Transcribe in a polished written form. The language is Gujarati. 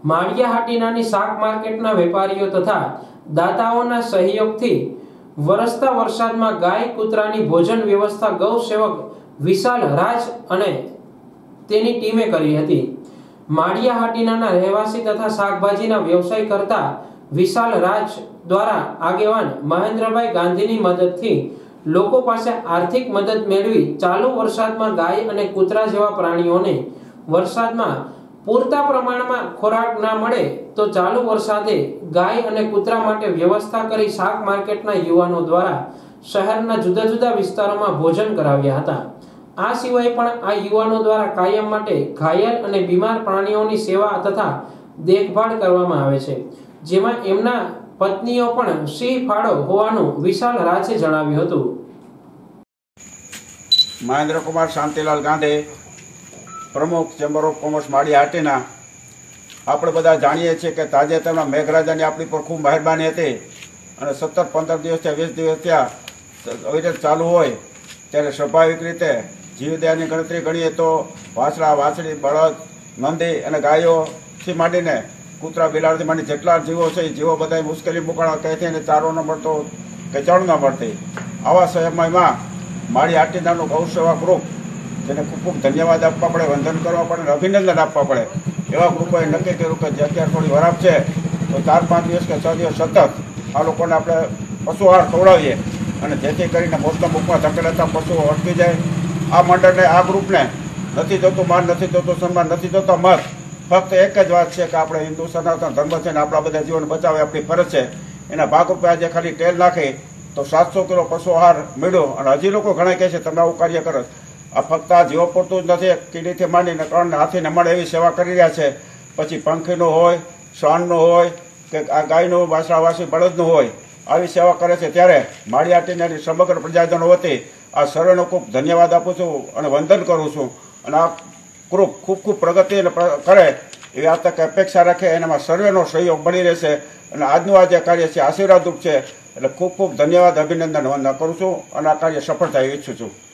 માળિયાહાટીનાની શાક માર્કેટના વેપારીઓ તથા દાતાઓના સહયોગથી વરસતા વરસાદમાં ગાય કૂતરાની ભોજન વ્યવસ્થા ગૌ સેવક વિશાલ રાજ અને તેની ટીમે કરી હતી। માળિયાહાટીનાના રહેવાસી તથા શાકભાજીના વ્યવસાય કરતા વિશાલ રાજ દ્વારા આગેવાન મહેન્દ્રભાઈ ગાંધીની મદદથી લોકો પાસે આર્થિક મદદ મેળવી ચાલુ વરસાદમાં ગાય અને કૂતરા જેવા પ્રાણીઓને વરસાદમાં પૂરતા પ્રમાણમાં ખોરાક ના મળે તો ચાલુ વરસાદે ગાય અને કૂતરા માટે વ્યવસ્થા કરી શાક માર્કેટના યુવાનો દ્વારા શહેરના જુદા જુદા વિસ્તારોમાં ભોજન કરાવ્યા હતા। આ સિવાય પણ આ યુવાનો દ્વારા કાયમ માટે ઘાયલ અને બીમાર પ્રાણીઓની સેવા તથા દેખભાળ કરવામાં આવે છે, જેમાં એમના પત્નીઓ પણ સિંહ ફાળો હોવાનું વિશાલ રાજે જણાવ્યું હતું। મહેન્દ્ર કુમાર શાંતિલાલ ગાંધી, પ્રમુખ ચેમ્બર ઓફ કોમર્સ માળિયાહાટીના। આપણે બધા જાણીએ છીએ કે તાજેતરમાં મેઘરાજાની આપણી પર ખૂબ મહેરબાની હતી અને 17-15 દિવસ થયા, 20 દિવસ થયા અવિરત ચાલુ હોય ત્યારે સ્વાભાવિક રીતે જીવદયાની ગણતરી ગણીએ તો વાછડા, વાછડી, બળદ, નંદી અને ગાયોથી માંડીને કૂતરા, બિલાડીથી માંડી જેટલા જીવો છે એ જીવો બધા મુશ્કેલી મુકાણા કહેતી અને ચારો ન મળતો કે ચણ ન મળતી। આવા સમયમાં માળિયાહાટીનાનું ગૌ સેવા ગ્રુપ, જેને ખૂબ ખૂબ ધન્યવાદ આપવા પડે, વંદન કરવા પડે અને અભિનંદન આપવા પડે, એવા ગ્રુપોએ નક્કી કર્યું કે જે અત્યારે થોડી વરાપ છે તો 4-5 દિવસ કે 6 દિવસ સતત આ લોકોને આપણે પશુ આહાર ખવડાવીએ અને જેથી કરીને મોતના મુખમાં ધકેલાતા પશુઓ અટકી જાય। આ મંડળને, આ ગ્રુપને નથી જોતું માન, નથી જોતું સન્માન, નથી જોતો મત, ફક્ત એક જ વાત છે કે આપણે હિન્દુ સનાતન ધર્મ છે ને આપણા બધા જીવન બચાવે આપણી ફરજ છે। એના ભાગરૂપે આજે ખાલી તેલ નાખી તો 700 કિલો પશુ આહાર મળ્યો અને હજી લોકો ઘણા કહે છે તમે આવું કાર્ય કરો। આ ફક્ત આ જીવો પૂરતું જ નથી, કીડીથી માંડીને ત્રણ હાથીને મળે એવી સેવા કરી રહ્યા છે। પછી પંખીનો હોય, શ્વાનનો હોય કે આ ગાયનું, વાછડાવાસી, બળદનું હોય, આવી સેવા કરે છે। ત્યારે માળિયાહાટીની સમગ્ર પ્રજાજનો વતી આ સર્વેનો ખૂબ ધન્યવાદ આપું છું અને વંદન કરું છું અને આ ગ્રુપ ખૂબ ખૂબ પ્રગતિ કરે એવી આ તક અપેક્ષા રાખે, એનામાં સર્વેનો સહયોગ મળી રહેશે અને આજનું આ જે કાર્ય છે આશીર્વાદરૂપ છે। એટલે ખૂબ ખૂબ ધન્યવાદ, અભિનંદન, વંદન કરું છું અને આ કાર્ય સફળ થાય ઈચ્છું છું।